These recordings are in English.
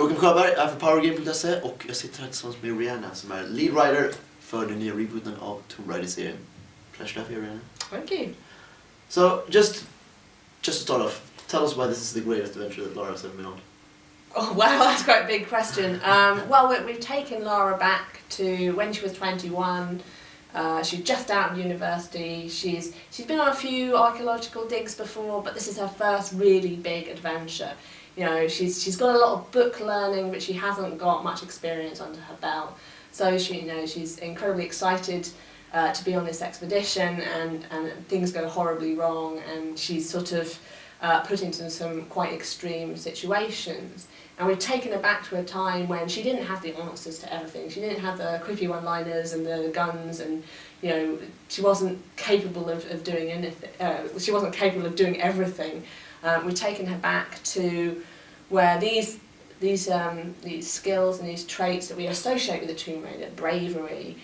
Joakim Sjöberg är för PowerGamer.se och jag sitter här tillsammans med Rihanna som är lead writer för den nya re-booten av Tomb Raider-serien. Pleasure to have you, Rihanna. Thank you. So, just to start off, tell us why this is the greatest adventure that Lara's ever been on. Oh wow, that's quite a big question. Well, we've taken Lara back to when she was 21. She's just out of university. She's been on a few archaeological digs before, but this is her first really big adventure. You know, she's got a lot of book learning, but she hasn't got much experience under her belt. So she's incredibly excited to be on this expedition, and things go horribly wrong, and she's sort of put into some quite extreme situations. And we've taken her back to a time when she didn't have the answers to everything. She didn't have the quippy one-liners and the guns, and she wasn't capable of doing anything. She wasn't capable of doing everything. We've taken her back to where these skills and these traits that we associate with the Tomb Raider, bravery,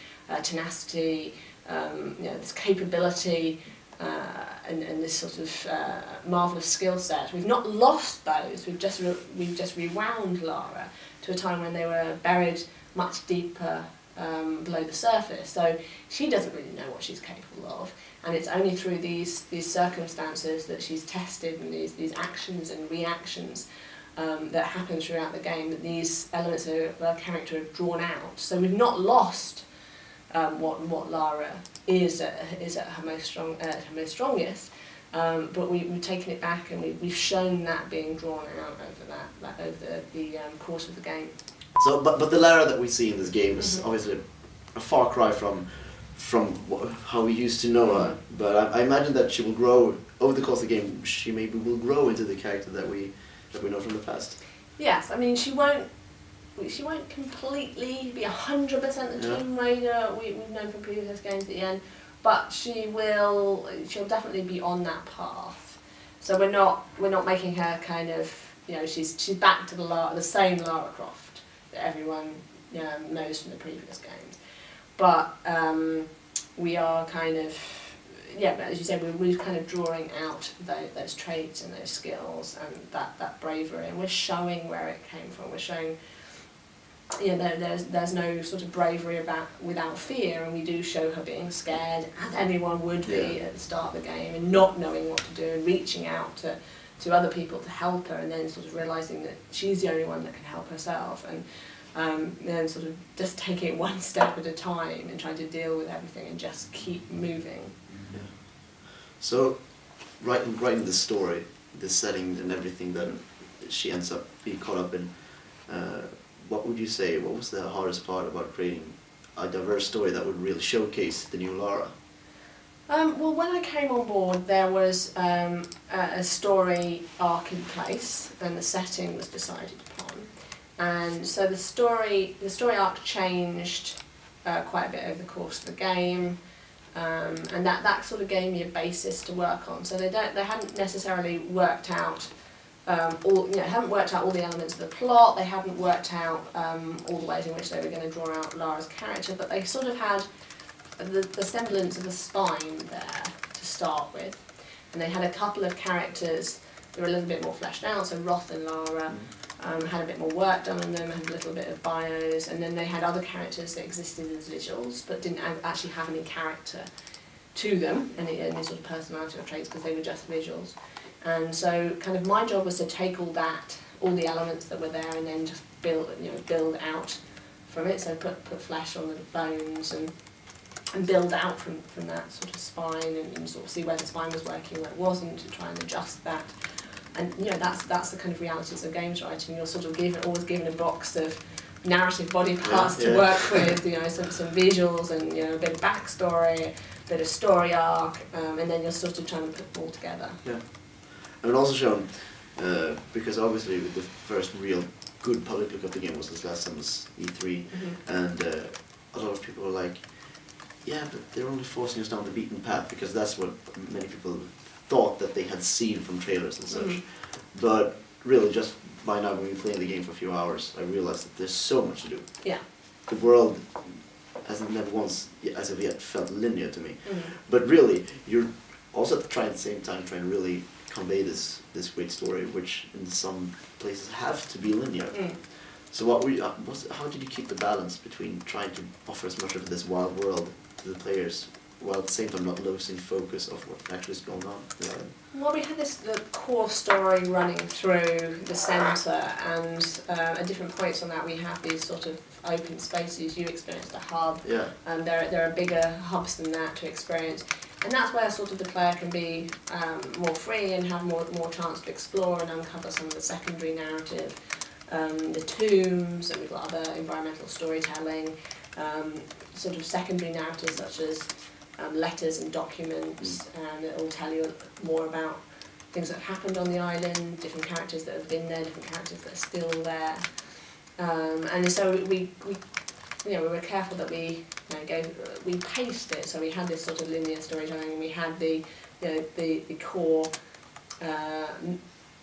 tenacity, this capability, and this sort of marvellous skill set. We've not lost those. We've just rewound Lara to a time when they were buried much deeper below the surface. So she doesn't really know what she's capable of, and it's only through these circumstances that she's tested, and these actions and reactions that happen throughout the game, that these elements of her character are drawn out. So we've not lost what Lara is at her most strongest, but we've taken it back, and we've shown that being drawn out over the course of the game. So, but the Lara that we see in this game is obviously a far cry from how we used to know her. But I imagine that she will grow over the course of the game. She maybe will grow into the character that we know from the past. Yes, I mean she won't completely be 100% the Tomb Raider we've known from previous games at the end, but she'll definitely be on that path. So we're not making her kind of, she's back to the same Lara Croft that everyone knows from the previous games. But we are kind of, as you said, we're kind of drawing out those traits and those skills and that bravery, and we're showing where it came from. We're showing, there's no sort of bravery without fear, and we do show her being scared, as anyone would be at the start of the game, and not knowing what to do, and reaching out to other people to help her, and then sort of realising that she's the only one that can help herself, and then sort of just taking it one step at a time and trying to deal with everything and just keep moving. Yeah. So, writing the story, the setting and everything that she ends up being caught up in, what would you say, what was the hardest part about creating a diverse story that would really showcase the new Lara? Well, when I came on board, there was a story arc in place, and the setting was decided upon, and so the story arc changed quite a bit over the course of the game, and that sort of gave me a basis to work on. So they hadn't necessarily worked out haven't worked out all the elements of the plot. They hadn't worked out all the ways in which they were going to draw out Lara's character, but they sort of had the semblance of a spine there to start with, and they had a couple of characters that were a little bit more fleshed out. So Roth and Lara had a bit more work done on them, had a little bit of bios, and then they had other characters that existed as visuals but didn't actually have any character to them, any sort of personality or traits, because they were just visuals. And so kind of my job was to take all the elements that were there, and then just build out from it. So put flesh on the bones and build out from that sort of spine, and sort of see where the spine was working, where it wasn't, to try and adjust that. And that's the kind of realities of games writing. You're sort of always given a box of narrative body parts to work with, some visuals, and a bit of backstory, a bit of story arc, and then you're sort of trying to put them all together. Yeah. And also shown, because obviously the first real good public look of the game was this last summer's E3, and a lot of people were like, yeah, but they're only forcing us down the beaten path, because that's what many people thought that they had seen from trailers and such. But really, just by now, when we playing the game for a few hours, I realized that there's so much to do. Yeah. The world hasn't never once, as of yet, felt linear to me. But really, you're also at the same time trying to really convey this great story, which in some places have to be linear. So how did you keep the balance between trying to offer as much of this wild world to the players, while at the same time not losing focus of what actually is going on? Well, we had the core story running through the centre, and at different points on that we have these sort of open spaces. You experienced a hub, and there are bigger hubs than that to experience. And that's where sort of the player can be more free and have more chance to explore and uncover some of the secondary narrative. The tombs, and we've got other environmental storytelling, sort of secondary narratives such as letters and documents, and it will tell you more about things that have happened on the island, different characters that have been there, different characters that are still there. And so we were careful that we paced it, so we had this sort of linear storytelling, and we had the core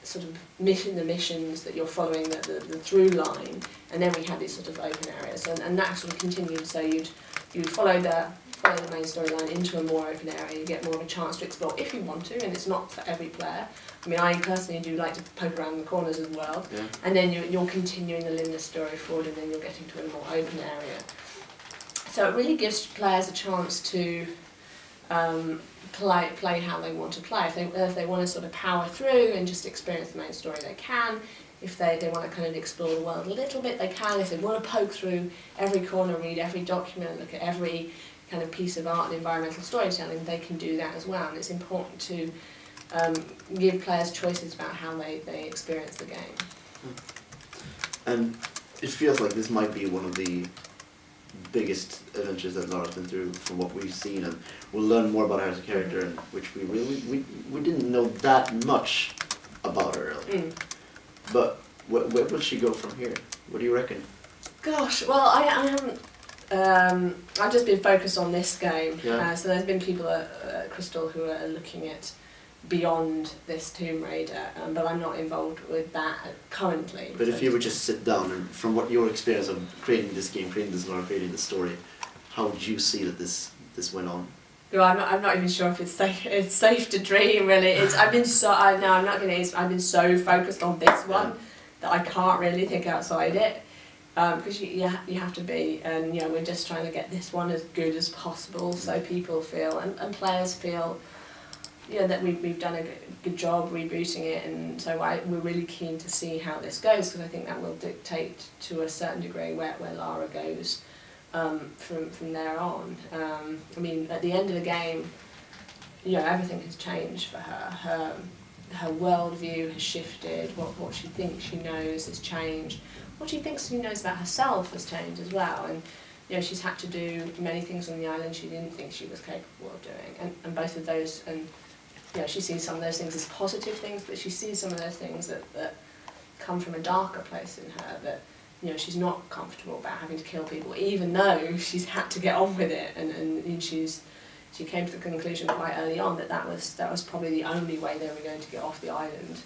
sort of the missions that you're following, the through line, and then we had these sort of open areas, and that sort of continued. So you'd follow the main storyline into a more open area. You get more of a chance to explore if you want to, and it's not for every player. I mean, I personally do like to poke around the corners as well, and then you're continuing the linear story forward, and then you're getting to a more open area. So it really gives players a chance to play how they want to play. If they want to sort of power through and just experience the main story, they can. If they want to kind of explore the world a little bit, they can. If they want to poke through every corner, read every document, look at every kind of piece of art and environmental storytelling, they can do that as well. And it's important to give players choices about how they experience the game. And it feels like this might be one of the biggest adventures that Lara's been through from what we've seen, and we'll learn more about her as a character, and which we didn't know that much about her really. But where will she go from here? What do you reckon? Gosh, well, I haven't. I've just been focused on this game, so there's been people at Crystal who are looking at beyond this Tomb Raider, but I'm not involved with that currently. But if you would just sit down, and from what your experience of creating this game, creating this Lara, creating this story, how would you see that this went on? Well, I'm not even sure if it's safe to dream really. I've been so focused on this one that I can't really think outside it. Because you have to be, and we're just trying to get this one as good as possible, so people feel and players feel that we've done a good job rebooting it, and so we're really keen to see how this goes, because I think that will dictate to a certain degree where Lara goes from there on. I mean, at the end of the game, everything has changed for her. Her worldview has shifted. What she thinks she knows has changed. What she thinks she knows about herself has changed as well, and she's had to do many things on the island she didn't think she was capable of doing, and both of those, and she sees some of those things as positive things, but she sees some of those things that come from a darker place in her, that she's not comfortable about having to kill people, even though she's had to get on with it, and she came to the conclusion quite early on that was probably the only way they were going to get off the island,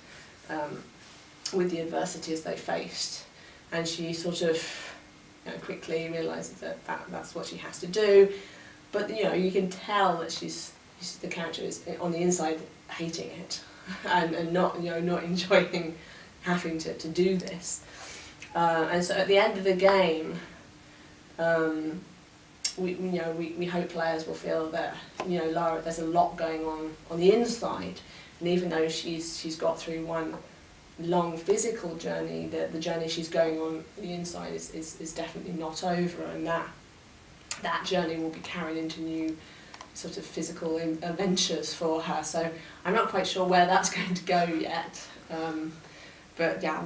with the adversities they faced. And she sort of quickly realises that that's what she has to do. But you can tell that the character is on the inside hating it, and not not enjoying having to do this. And so at the end of the game, we hope players will feel that Lara, there's a lot going on the inside, and even though she's got through one long physical journey, the journey she's going on the inside is definitely not over, and that journey will be carried into new sort of physical adventures for her. So I'm not quite sure where that's going to go yet, but yeah,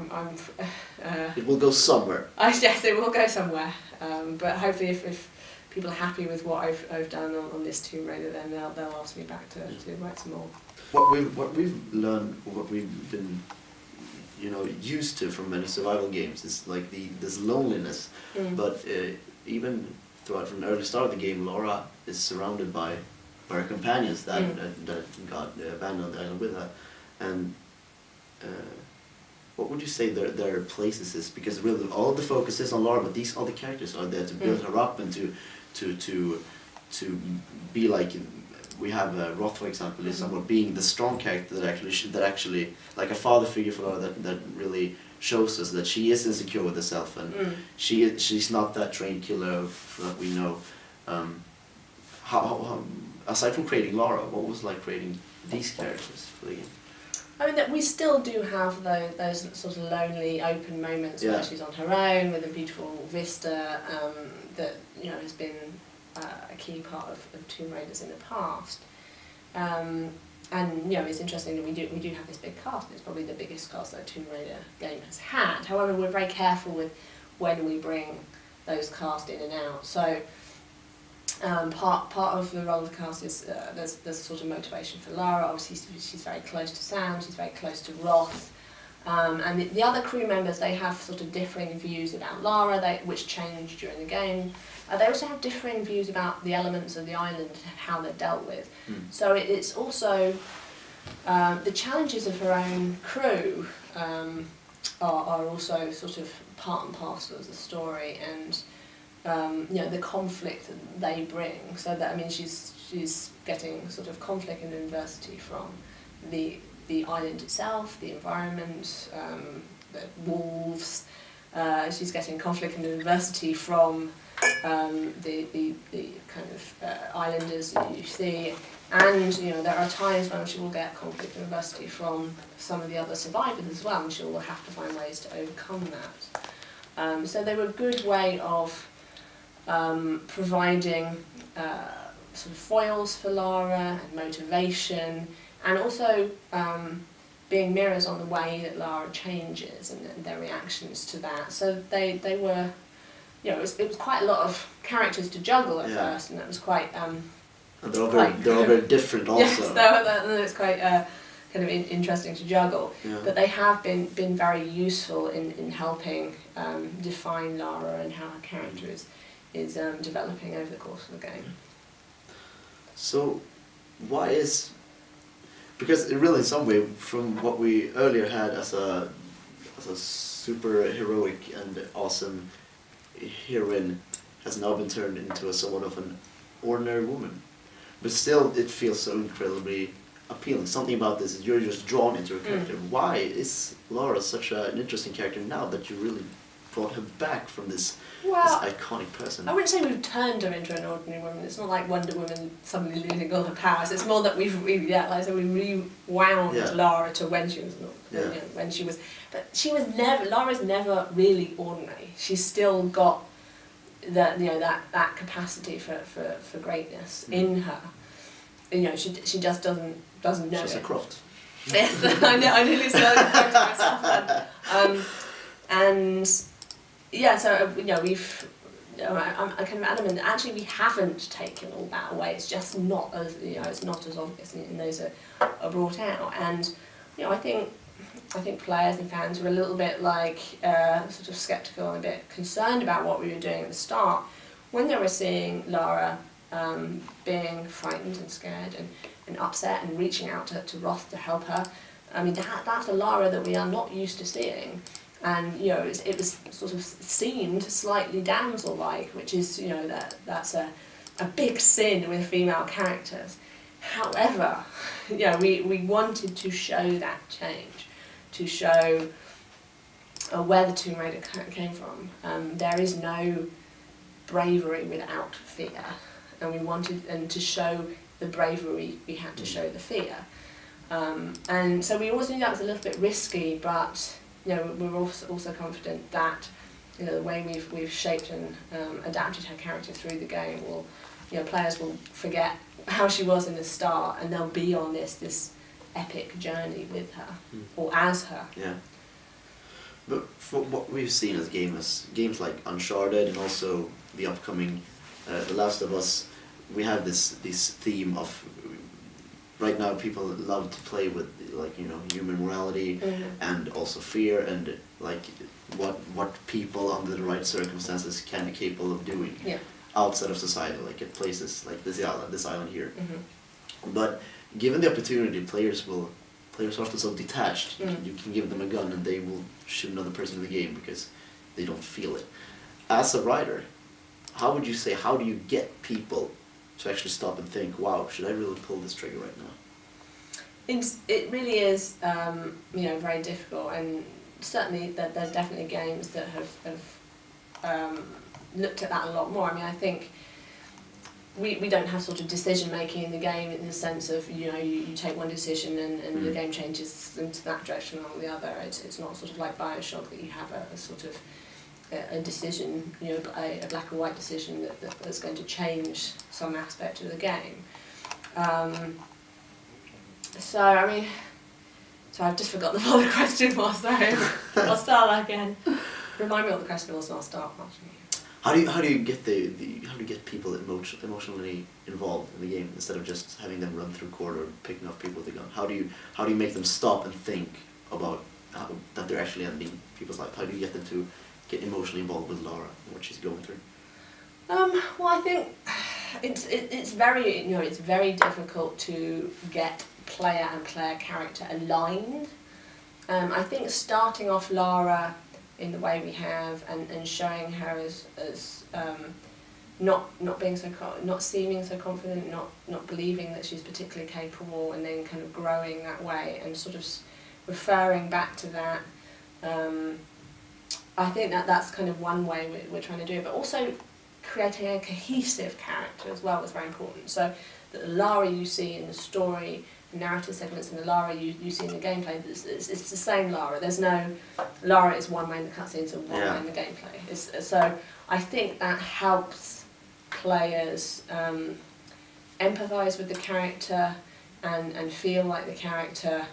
it will go somewhere. Yes, it will go somewhere, but hopefully if people are happy with what I've done on this Tomb Raider, then they'll ask me back to write some more. What we've learned, what we've been used to from many survival games is like this loneliness, but even throughout from the early start of the game, Lara is surrounded by her companions that got abandoned on the island with her, and what would you say their places is? Because really all the focus is on Lara, but these other characters are there to build her up and to be like. We have Roth, for example, is someone being the strong character that actually like a father figure for Lara that really shows us that she is insecure with herself, and she's not that trained killer that we know. How aside from creating Lara, what was it like creating these characters for the game? I mean, that we still do have those sort of lonely, open moments where she's on her own with a beautiful vista that has been a key part of Tomb Raiders in the past. And it's interesting that we do have this big cast. It's probably the biggest cast that a Tomb Raider game has had. However, we're very careful with when we bring those cast in and out. So part of the role of the cast is there's sort of motivation for Lara. Obviously, she's very close to Sam. She's very close to Roth. And the other crew members, they have sort of differing views about Lara, which change during the game. They also have differing views about the elements of the island and how they're dealt with. So it's also the challenges of her own crew are also sort of part and parcel of the story, and the conflict that they bring. So that, I mean, she's getting sort of conflict and adversity from the island itself, the environment, the wolves. She's getting conflict and adversity from the kind of islanders that you see, and there are times when she will get conflict and adversity from some of the other survivors as well, and she will have to find ways to overcome that. So they were a good way of providing sort of foils for Lara and motivation, and also being mirrors on the way that Lara changes and their reactions to that. So they were, it was quite a lot of characters to juggle at first, and that was quite. And they're all very different also. Yes, it's quite kind of interesting to juggle. Yeah. But they have been very useful in helping define Lara and how her character is developing over the course of the game. So, why is... Because really, in some way, from what we earlier had as a super heroic and awesome heroine, has now been turned into a somewhat of an ordinary woman. But still, it feels so incredibly appealing. Something about this is you're just drawn into her character. Why is Lara such an interesting character now that you really brought her back from this iconic person? I wouldn't say we've turned her into an ordinary woman. It's not like Wonder Woman suddenly losing all her powers. It's more that we rewound Lara to when she was when she was. But she was never. Lara's never really ordinary. She's still got that capacity for greatness in her. She just doesn't know. She's a Croft. Yes, I nearly started quoting myself then. So we've. I'm kind of adamant that actually we haven't taken all that away. It's just not as it's not as obvious, and those are brought out. And I think players and fans were a little bit like sort of sceptical and a bit concerned about what we were doing at the start when they were seeing Lara being frightened and scared and upset and reaching out to Roth to help her. I mean, that's a Lara that we are not used to seeing. And it was sort of seemed slightly damsel-like, which is that's a big sin with female characters. However, we wanted to show that change, to show where the Tomb Raider came from. There is no bravery without fear, and we wanted to show the bravery, we had to show the fear. And so we always knew that was a little bit risky, but we're also confident that the way we've shaped and adapted her character through the game will, players will forget how she was in the start, and they'll be on this epic journey with her or as her. Yeah. But for what we've seen as games like Uncharted and also the upcoming The Last of Us, we have this theme of. Right now, people love to play with human morality and also fear and what people under the right circumstances can be capable of doing outside of society, like at places like this island here. But given the opportunity, players are often so detached. You can give them a gun and they will shoot another person in the game because they don't feel it. As a writer, how do you get people to actually stop and think, wow, should I really pull this trigger right now? It really is, very difficult, and certainly there are definitely games that have looked at that a lot more. I mean, I think we don't have sort of decision making in the game in the sense of, you know, you take one decision and the game changes into that direction or the other. It's not sort of like Bioshock that you have a sort of a decision, you know, a black or white decision that's going to change some aspect of the game. So I mean, so I've just forgotten what the question was. So I'll start again. Remind me what the question was, and I'll start. How do you get people emotionally involved in the game instead of just having them run through court or picking up people with a gun? How do you make them stop and think about that they're actually ending people's lives? How do you get them to get emotionally involved with Lara and what she's going through? Well, I think it's very, you know, it's very difficult to get player and player character aligned. I think starting off Lara in the way we have and showing her as not being so not seeming so confident, not believing that she's particularly capable, and then kind of growing that way and sort of referring back to that. I think that's kind of one way we're trying to do it, but also creating a cohesive character as well is very important. So that the Lara you see in the story, the narrative segments, and the Lara you see in the gameplay, it's the same Lara. There's no Lara is one way in the cutscenes and one way in the gameplay. So I think that helps players empathise with the character and feel like the character.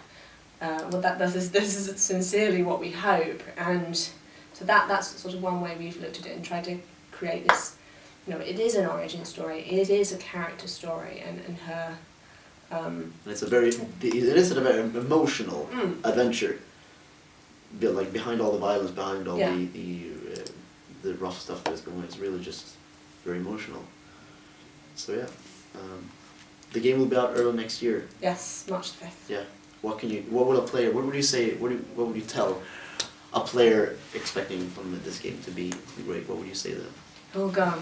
Well, this is sincerely what we hope, and so that's sort of one way we've looked at it and tried to create this. You know, it is an origin story. It is a character story, and her. And it is a very emotional adventure. Like behind all the violence, behind all the rough stuff that's going on, it's really just very emotional. So yeah, the game will be out early next year. Yes, March 5th. Yeah. What would a player? What would you say? What would you tell a player expecting from this game to be great? What would you say to them? Oh God,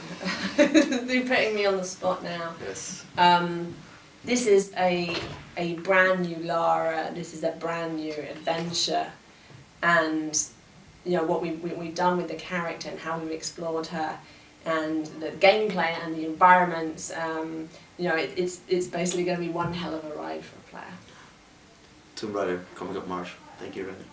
you're putting me on the spot now. Yes. This is a brand new Lara. This is a brand new adventure, and you know what we've done with the character and how we've explored her, and the gameplay and the environments. You know, it's basically going to be one hell of a ride for a player. Tomb Raider coming up March. Thank you, Rennie.